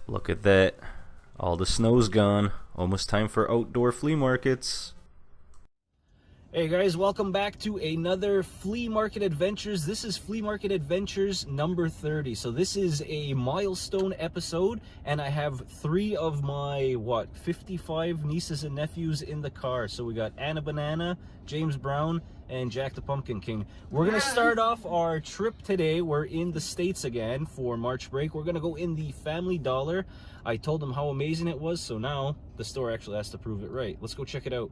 Look at that. All the snow's gone. Almost time for outdoor flea markets. Hey guys, welcome back to another Flea Market Adventures. This is Flea Market Adventures number 30. So this is a milestone episode, and I have 3 of my, 55 nieces and nephews in the car. So we got Anna Banana, James Brown, and Jack the Pumpkin King. We're gonna start off our trip today. We're in the States again for March break. We're gonna go in the Family Dollar. I told them how amazing it was, so now the store actually has to prove it right. Let's go check it out.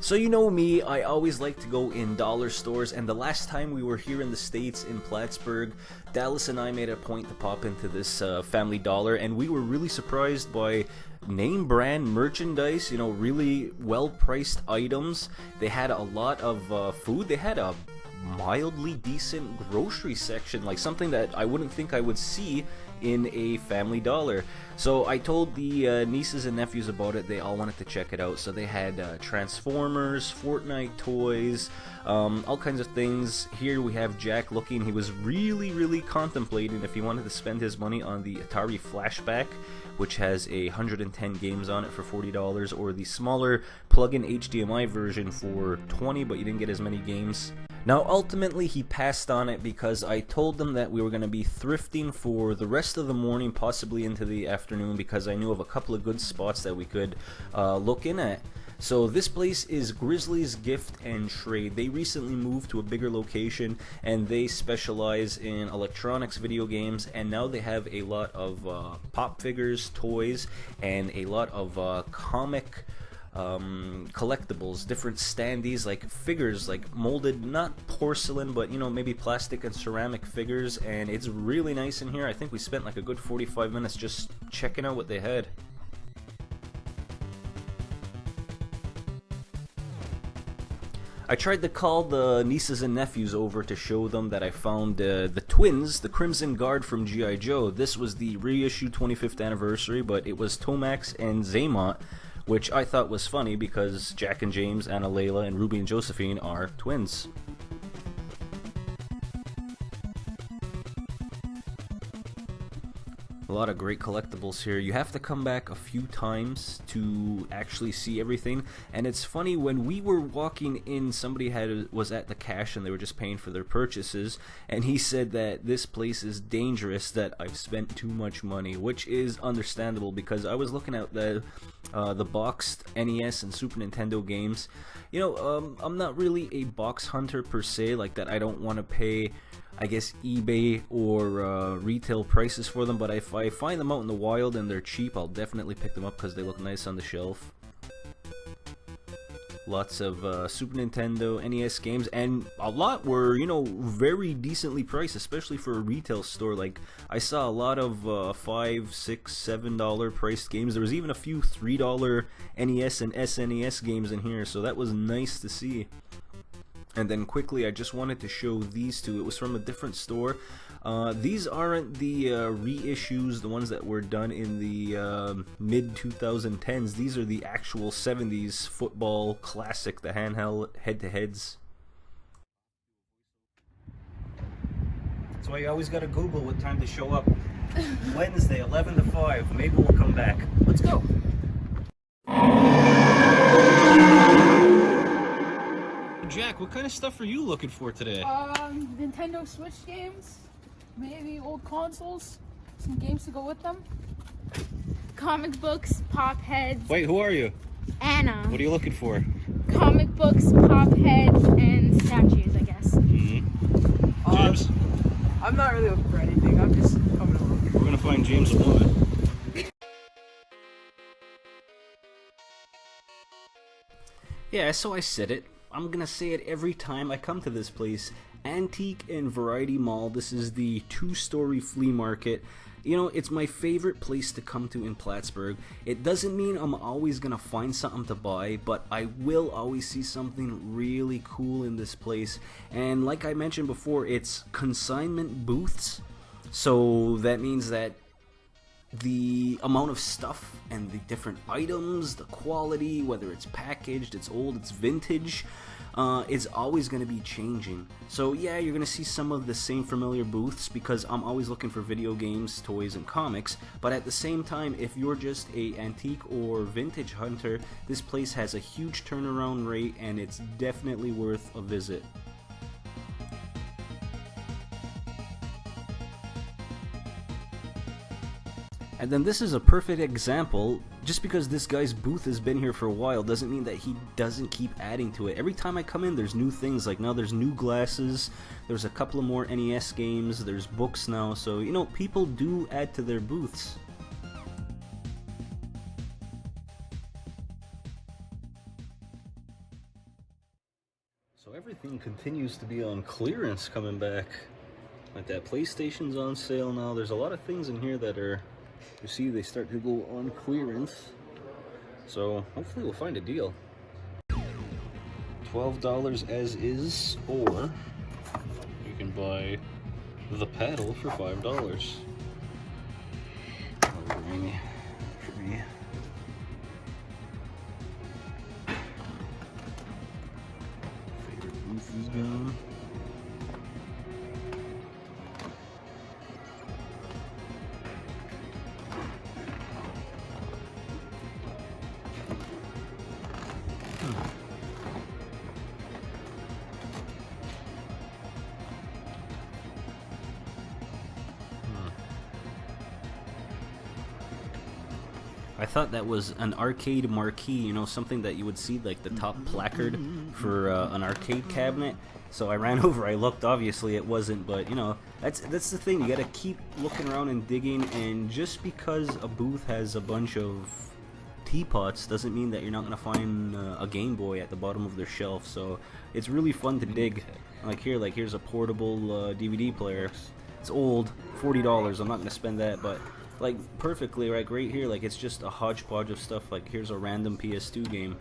So you know me, I always like to go in dollar stores, and the last time we were here in the States in Plattsburgh, Dallas and I made a point to pop into this Family Dollar, and we were really surprised by name brand merchandise, you know, really well priced items. They had a lot of food. They had a mildly decent grocery section, like something that I wouldn't think I would see in a Family Dollar. So I told the nieces and nephews about it. They all wanted to check it out. So they had Transformers, Fortnite toys, all kinds of things. Here we have Jack looking. He was really contemplating if he wanted to spend his money on the Atari Flashback, which has 110 games on it for $40, or the smaller plug-in HDMI version for $20, but you didn't get as many games. Now ultimately he passed on it because I told them that we were going to be thrifting for the rest of the morning, possibly into the afternoon, because I knew of a couple of good spots that we could look in at. So this place is Grizzly's Gift and Trade. They recently moved to a bigger location, and they specialize in electronics, video games, and now they have a lot of pop figures, toys, and a lot of comic collectibles, different standees, like figures, like molded, not porcelain, but you know, maybe plastic and ceramic figures, and it's really nice in here. I think we spent like a good 45 minutes just checking out what they had. I tried to call the nieces and nephews over to show them that I found the twins, the Crimson Guard from G.I. Joe. This was the reissue 25th anniversary, but it was Tomax and Zaymont, which I thought was funny because Jack and James, Anna Layla, and Ruby and Josephine are twins. A lot of great collectibles here. You have to come back a few times to actually see everything, and it's funny, when we were walking in, somebody was at the cash and they were just paying for their purchases, and he said that this place is dangerous, that I've spent too much money, which is understandable because I was looking at the boxed NES and Super Nintendo games. You know, I'm not really a box hunter per se, like that I don't want to pay, I guess, eBay or retail prices for them, but if I find them out in the wild and they're cheap, I'll definitely pick them up because they look nice on the shelf. Lots of Super Nintendo, NES games, and a lot were, you know, very decently priced, especially for a retail store. Like, I saw a lot of $5, $6, $7 priced games. There was even a few $3 NES and SNES games in here, so that was nice to see. And then quickly, I just wanted to show these two. It was from a different store. These aren't the reissues, the ones that were done in the mid-2010s. These are the actual 70s football classic, the handheld head-to-heads. That's why you always gotta Google what time to show up. Wednesday, 11 to 5. Maybe we'll come back. Let's go! Jack, what kind of stuff are you looking for today? Nintendo Switch games, maybe old consoles, some games to go with them. Comic books, pop heads. Wait, who are you? Anna. What are you looking for? Comic books, pop heads, and statues, I guess. Mm-hmm. James? I'm not really looking for anything, I'm just coming along. We're gonna find James a woman. Yeah, so I said it. I'm gonna say it every time I come to this place. Antique and Variety Mall. This is the two-story flea market. You know, it's my favorite place to come to in Plattsburgh. It doesn't mean I'm always gonna find something to buy, but I will always see something really cool in this place. And like I mentioned before, it's consignment booths. So that means that the amount of stuff and the different items, the quality, whether it's packaged, it's old, it's vintage, is always going to be changing. So yeah, you're going to see some of the same familiar booths because I'm always looking for video games, toys, and comics, but at the same time, if you're just a antique or vintage hunter, this place has a huge turnaround rate and it's definitely worth a visit. And then this is a perfect example. Just because this guy's booth has been here for a while doesn't mean that he doesn't keep adding to it. Every time I come in, there's new things. Like now there's new glasses, there's a couple of more NES games, there's books now. So, you know, people do add to their booths. So everything continues to be on clearance coming back. Like that PlayStation's on sale now. There's a lot of things in here that are, you see, they start to go on clearance. So hopefully we'll find a deal. $12 as is, or you can buy the paddle for $5. Oh, Amy. For me. Favorite booth is gone. I thought that was an arcade marquee, you know, something that you would see, like the top placard for an arcade cabinet. So I ran over, I looked, obviously it wasn't, but you know, that's the thing, you gotta keep looking around and digging, and just because a booth has a bunch of teapots doesn't mean that you're not gonna find a Game Boy at the bottom of their shelf. So it's really fun to dig. Like here's a portable DVD player. It's old, $40, I'm not gonna spend that, but like perfectly, right here, like it's just a hodgepodge of stuff. Like here's a random PS2 game.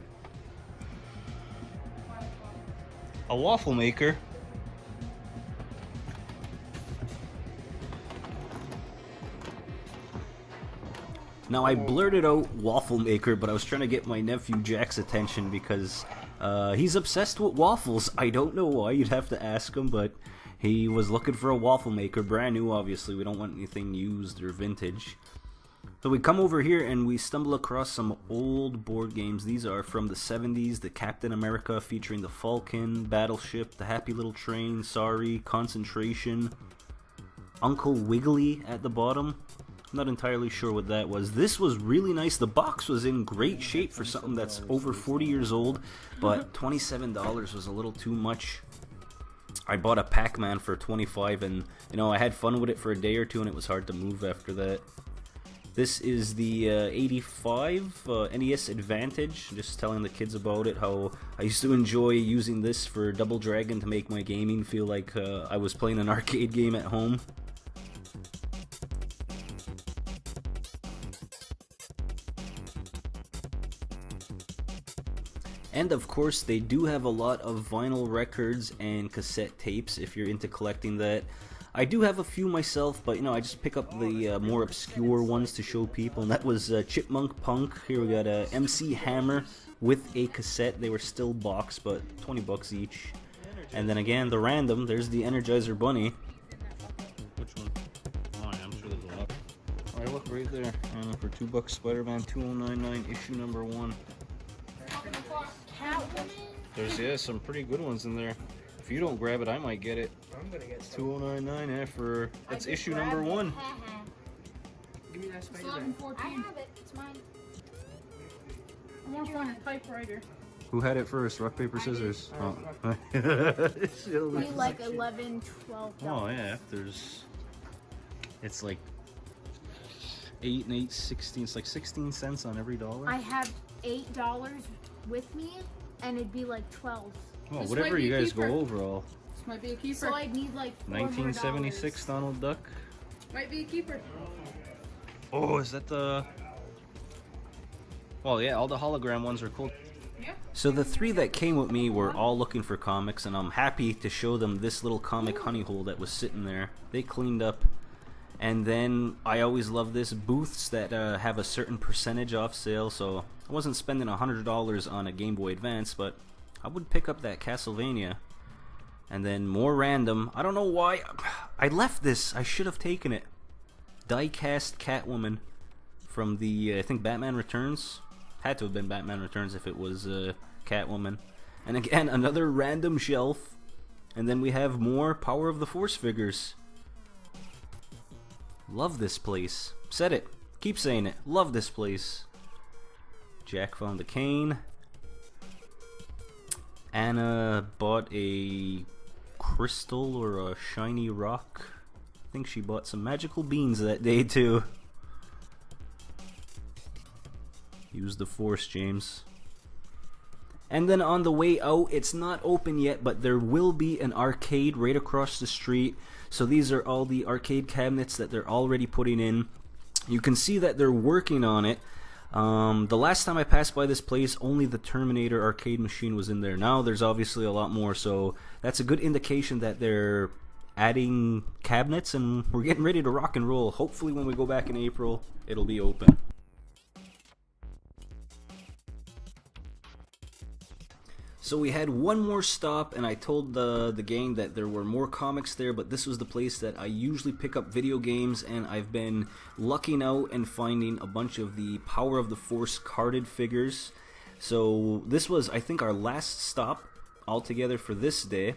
A waffle maker. Now I blurted out waffle maker, but I was trying to get my nephew Jack's attention because he's obsessed with waffles. I don't know why, you'd have to ask him, but he was looking for a waffle maker, brand new obviously, we don't want anything used or vintage. So we come over here and we stumble across some old board games. These are from the 70s, the Captain America featuring the Falcon, Battleship, the Happy Little Train, Sorry, Concentration, Uncle Wiggly at the bottom. I'm not entirely sure what that was. This was really nice. The box was in great shape for something that's over 40 years old, but $27 was a little too much. I bought a Pac-Man for $25, and you know, I had fun with it for a day or two, and it was hard to move after that. This is the 85 NES Advantage. Just telling the kids about it, how I used to enjoy using this for Double Dragon to make my gaming feel like I was playing an arcade game at home. And of course, they do have a lot of vinyl records and cassette tapes if you're into collecting that. I do have a few myself, but you know, I just pick up the more obscure ones to show people, and that was Chipmunk Punk. Here we got a MC Hammer with a cassette. They were still boxed, but $20 each. And then again, the random, there's the Energizer Bunny. Which one? Oh yeah, I'm sure there's a lot. Alright, look right there. For $2, Spider-Man 2099, issue number 1. There's some pretty good ones in there. If you don't grab it, I might get it. I'm gonna get some. 2099, for that's issue number 1. Give me that spider. 11-14. I have it. It's mine. I want to find a typewriter. Who had it first? Rock, paper, scissors. Oh. We like 11, 12. Oh yeah, it's like 8 and 8, 16. It's like 16 cents on every dollar. I have $8 with me, and it'd be like 12. Well, This whatever might be you a guys keeper. go overall. This might be a keeper. So I'd need like $4 more. 1976 Donald Duck. Might be a keeper. Oh, is that the... Well, yeah, all the hologram ones are cool. Yeah. So the three that came with me were all looking for comics, and I'm happy to show them this little comic honey hole that was sitting there. They cleaned up. And then I always love this, booths that have a certain percentage off sale, so I wasn't spending $100 on a Game Boy Advance, but I would pick up that Castlevania. And then more random, I don't know why, I left this, I should have taken it. Die-cast Catwoman from the, I think Batman Returns? Had to have been Batman Returns if it was Catwoman. And again, another random shelf. And then we have more Power of the Force figures. Love this place. Said it. Keep saying it. Love this place. Jack found a cane. Anna bought a crystal or a shiny rock. I think she bought some magical beans that day too. Use the Force, James. And then on the way out, it's not open yet, but there will be an arcade right across the street. So these are all the arcade cabinets that they're already putting in. You can see that they're working on it. The last time I passed by this place, only the Terminator arcade machine was in there. Now there's obviously a lot more, so that's a good indication that they're adding cabinets, and we're getting ready to rock and roll. Hopefully when we go back in April, it'll be open. So we had one more stop, and I told the gang that there were more comics there, but this was the place that I usually pick up video games, and I've been lucking out and finding a bunch of the Power of the Force carded figures. So this was, I think, our last stop altogether for this day.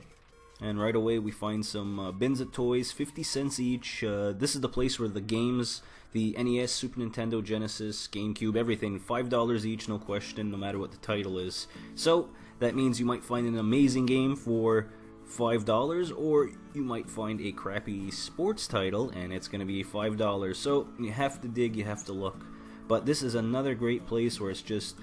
And right away we find some bins of toys, 50 cents each. This is the place where the games, the NES, Super Nintendo, Genesis, GameCube, everything, $5 each, no question, no matter what the title is. So that means you might find an amazing game for $5, or you might find a crappy sports title and it's going to be $5. So you have to dig, you have to look. But this is another great place where it's just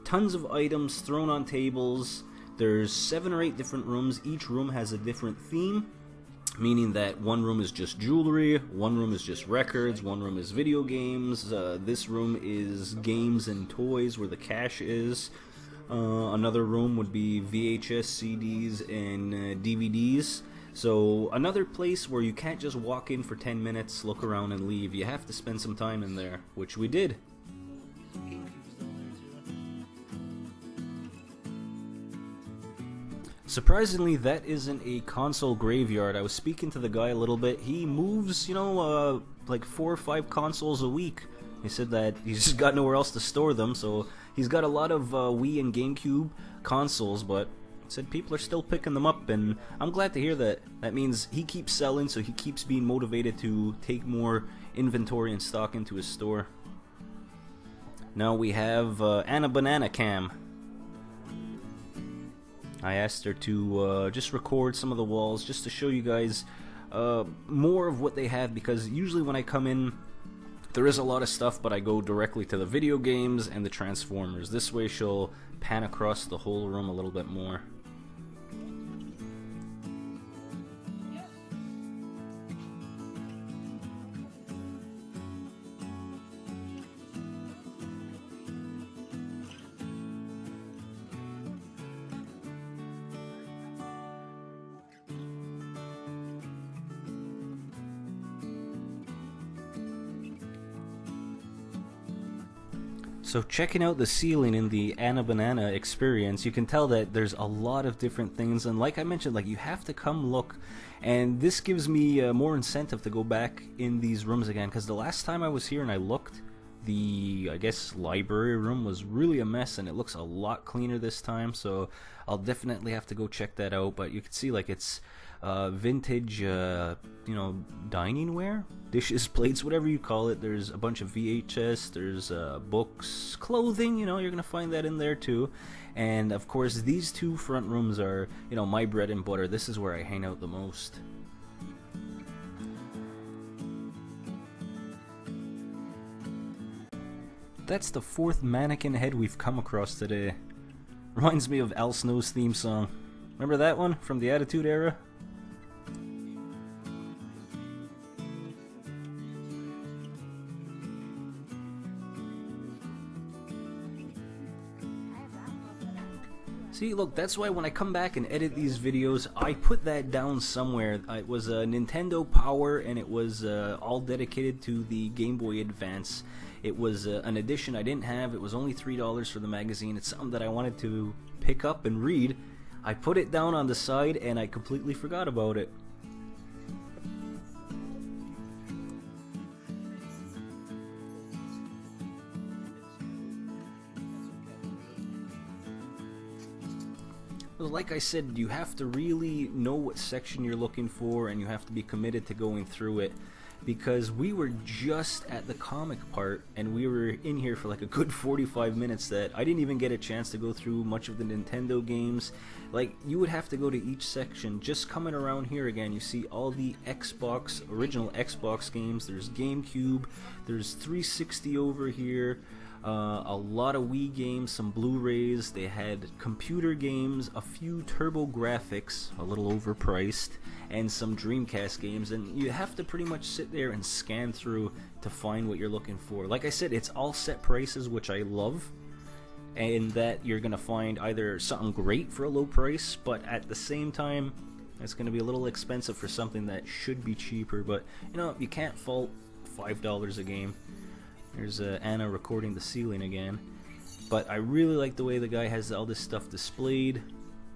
tons of items thrown on tables. There's 7 or 8 different rooms. Each room has a different theme, meaning that one room is just jewelry, one room is just records, one room is video games, this room is games and toys where the cash is. Another room would be VHS, CDs, and DVDs. So another place where you can't just walk in for 10 minutes, look around, and leave. You have to spend some time in there, which we did. Surprisingly, that isn't a console graveyard. I was speaking to the guy a little bit. He moves, like 4 or 5 consoles a week. He said that he's just got nowhere else to store them, so he's got a lot of Wii and GameCube consoles, but said people are still picking them up, and I'm glad to hear that. That means he keeps selling, so he keeps being motivated to take more inventory and stock into his store. Now we have Anna Banana Cam. I asked her to just record some of the walls just to show you guys more of what they have, because usually when I come in there is a lot of stuff, but I go directly to the video games and the Transformers. This way she'll pan across the whole room a little bit more. So checking out the ceiling in the Anna Banana experience, you can tell that there's a lot of different things, and like I mentioned, like you have to come look, and this gives me more incentive to go back in these rooms again, because the last time I was here and I looked, the, I guess, library room was really a mess, and it looks a lot cleaner this time, so I'll definitely have to go check that out. But you can see, like, it's vintage, dining ware, dishes, plates, whatever you call it. There's a bunch of VHS, there's books, clothing, you're gonna find that in there too. And of course these 2 front rooms are, my bread and butter. This is where I hang out the most. That's the 4th mannequin head we've come across today. Reminds me of Al Snow's theme song. Remember that one from the Attitude Era? See, look, that's why when I come back and edit these videos, I put that down somewhere. It was a Nintendo Power, and it was all dedicated to the Game Boy Advance. It was an edition I didn't have. It was only $3 for the magazine. It's something that I wanted to pick up and read. I put it down on the side, and I completely forgot about it. Like I said, you have to really know what section you're looking for, and you have to be committed to going through it, because we were just at the comic part and we were in here for like a good 45 minutes that I didn't even get a chance to go through much of the Nintendo games. Like, you would have to go to each section. Just coming around here again, you see all the original Xbox games. There's GameCube, there's 360 over here. A lot of Wii games, some Blu-rays. They had computer games, a few Turbo Graphics, a little overpriced, and some Dreamcast games. And you have to pretty much sit there and scan through to find what you're looking for. Like I said, it's all set prices, which I love, and that you're gonna find either something great for a low price, but at the same time, it's gonna be a little expensive for something that should be cheaper. But you know, you can't fault $5 a game. There's Anna recording the ceiling again. But I really like the way the guy has all this stuff displayed.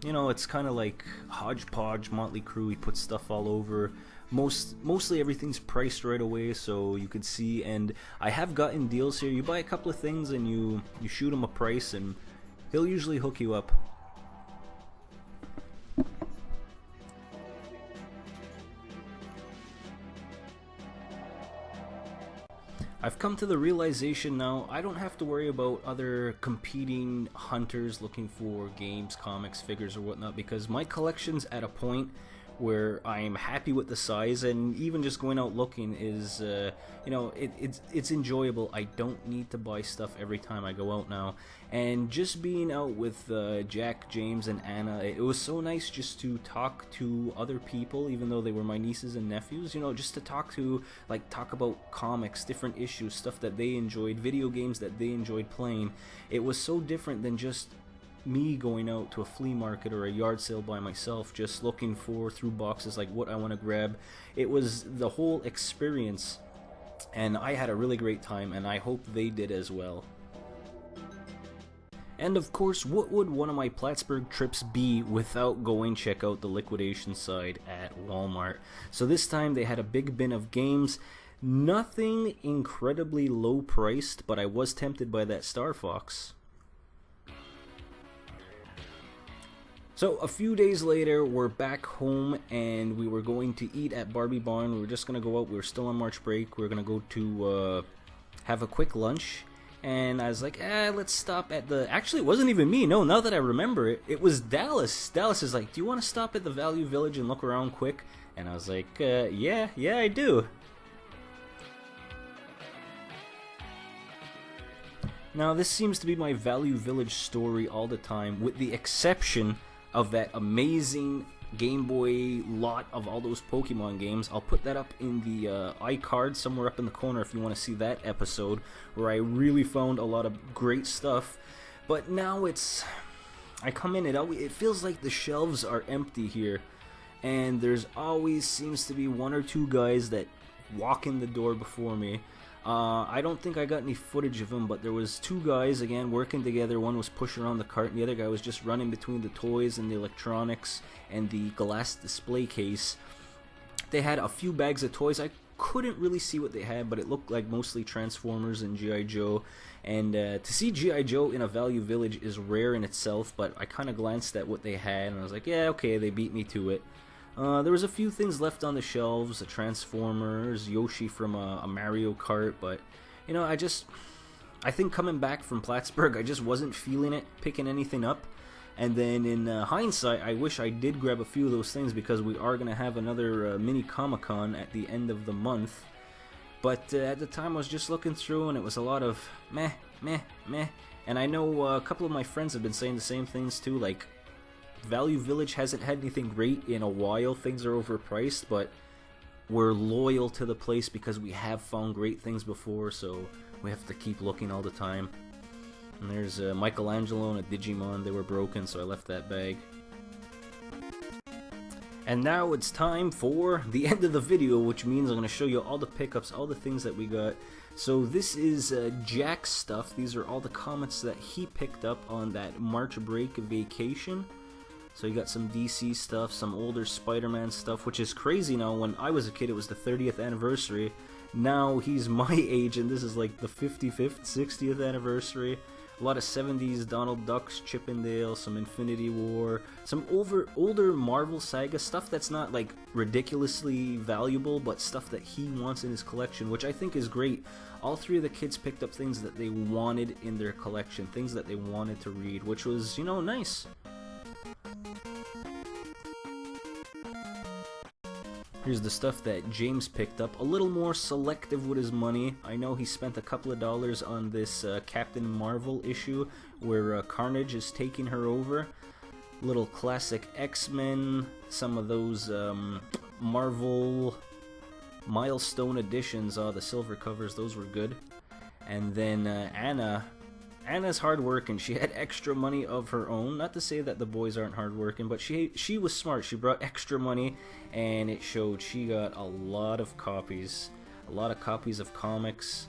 You know, it's kind of like hodgepodge, Motley Crue. He puts stuff all over. Mostly everything's priced right away, so you can see. And I have gotten deals here. You buy a couple of things and you shoot him a price, and he'll usually hook you up. I've come to the realization now I don't have to worry about other competing hunters looking for games, comics, figures, or whatnot, because my collection's at a point where I'm happy with the size, and even just going out looking is, you know, it's enjoyable. I don't need to buy stuff every time I go out now. And just being out with Jack, James, and Anna, it was so nice just to talk to other people, even though they were my nieces and nephews, you know, just to talk about comics, different issues, stuff that they enjoyed, video games that they enjoyed playing. It was so different than just me going out to a flea market or a yard sale by myself, just looking through boxes like what I want to grab. It was the whole experience, and I had a really great time, and I hope they did as well. And of course, what would one of my Plattsburgh trips be without going check out the liquidation side at Walmart? So this time they had a big bin of games. Nothing incredibly low priced, but I was tempted by that Star Fox. So a few days later, we're back home, and we were going to eat at Barbie Barn. We were just going to go out. We were still on March break. We were going to go to have a quick lunch. And I was like, let's stop at the... Actually, it wasn't even me. No, now that I remember it, it was Dallas. Dallas is like, do you want to stop at the Value Village and look around quick? And I was like, yeah, I do. Now, this seems to be my Value Village story all the time, with the exception of that amazing Game Boy lot of all those Pokemon games. I'll put that up in the iCard somewhere up in the corner if you want to see that episode, where I really found a lot of great stuff. But now I come in, it feels like the shelves are empty here, and there's always seems to be one or two guys that walk in the door before me. I don't think I got any footage of them, but there was two guys, again, working together. One was pushing around the cart, and the other guy was just running between the toys and the electronics and the glass display case. They had a few bags of toys. I couldn't really see what they had, but it looked like mostly Transformers and G.I. Joe. And to see G.I. Joe in a Value Village is rare in itself, but I kind of glanced at what they had, and I was like, yeah, okay, they beat me to it. There was a few things left on the shelves, a Transformers, Yoshi from a Mario Kart, but, you know, I think coming back from Plattsburgh, I just wasn't feeling it, picking anything up. And then in hindsight, I wish I did grab a few of those things, because we are going to have another mini Comic-Con at the end of the month. But at the time, I was just looking through, and it was a lot of meh, meh, meh. And I know a couple of my friends have been saying the same things too, like, Value Village hasn't had anything great in a while. Things are overpriced, but we're loyal to the place because we have found great things before, so we have to keep looking all the time. And there's Michelangelo and a Digimon. They were broken, so I left that bag. And now it's time for the end of the video, which means I'm going to show you all the pickups, all the things that we got. So this is Jack's stuff. These are all the comics that he picked up on that March break vacation. So you got some DC stuff, some older Spider-Man stuff, which is crazy now. When I was a kid, it was the 30th anniversary. Now he's my age, and this is like the 55th, 60th anniversary. A lot of 70s Donald Ducks, Chippendale, some Infinity War, some older Marvel Saga stuff that's not like ridiculously valuable, but stuff that he wants in his collection, which I think is great. All three of the kids picked up things that they wanted in their collection, things that they wanted to read, which was, you know, nice. Here's the stuff that James picked up, a little more selective with his money. I know he spent a couple of dollars on this Captain Marvel issue where Carnage is taking her over. Little classic X-Men, some of those Marvel milestone editions, the silver covers, those were good. And then Anna's hardworking. She had extra money of her own. Not to say that the boys aren't hardworking, but she was smart. She brought extra money, and it showed. She got a lot of copies of comics.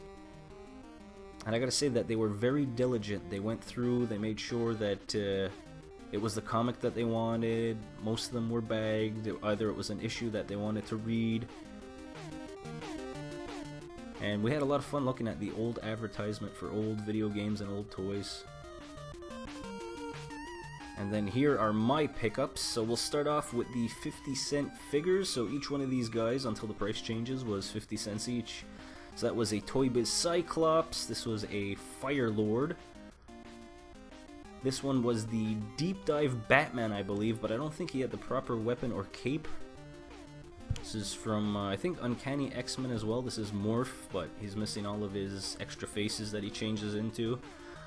And I gotta say that they were very diligent. They went through, they made sure that it was the comic that they wanted. Most of them were bagged. Either it was an issue that they wanted to read. And we had a lot of fun looking at the old advertisement for old video games and old toys. And then here are my pickups. So we'll start off with the 50-cent figures. So each one of these guys, until the price changes, was 50 cents each. So that was a Toy Biz Cyclops. This was a Fire Lord. This one was the Deep Dive Batman, I believe, but I don't think he had the proper weapon or cape. This is from, I think, Uncanny X-Men as well. This is Morph, but he's missing all of his extra faces that he changes into.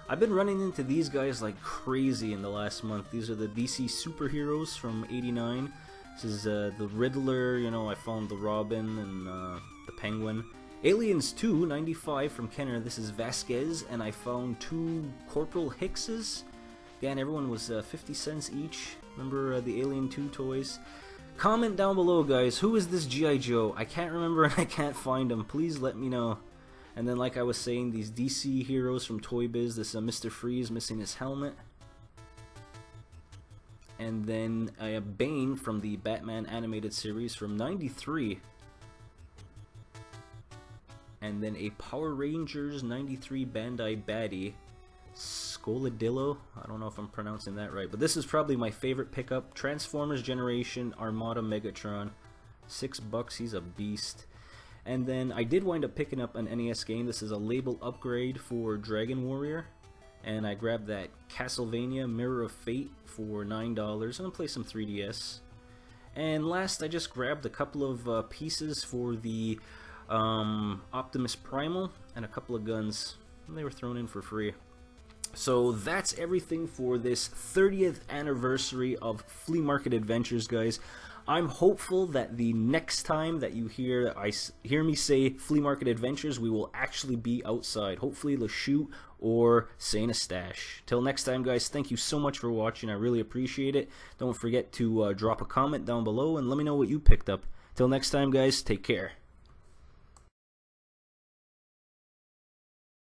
I've been running into these guys like crazy in the last month. These are the DC superheroes from '89. This is the Riddler, you know, I found the Robin and the Penguin. Aliens 2, '95 from Kenner. This is Vasquez, and I found 2 Corporal Hickses. Again, everyone was 50 cents each. Remember the Alien 2 toys? Comment down below, guys, who is this G.I. Joe? I can't remember and I can't find him. Please let me know. And then, like I was saying, these DC heroes from Toy Biz. This is Mr. Freeze missing his helmet. And then Bane from the Batman animated series from '93. And then a Power Rangers '93 Bandai baddie, Scoladillo. I don't know if I'm pronouncing that right, but this is probably my favorite pickup. Transformers Generation Armada Megatron. $6, he's a beast. And then I did wind up picking up an NES game. This is a label upgrade for Dragon Warrior. And I grabbed that Castlevania Mirror of Fate for $9. I'm going to play some 3DS. And last, I just grabbed a couple of pieces for the Optimus Primal and a couple of guns. They were thrown in for free. So that's everything for this 30th anniversary of Flea Market Adventures, guys. I'm hopeful that the next time that you hear me say Flea Market Adventures, we will actually be outside. Hopefully Loch or St. Eustache. Till next time, guys, thank you so much for watching. I really appreciate it. Don't forget to drop a comment down below and let me know what you picked up. Till next time, guys, take care.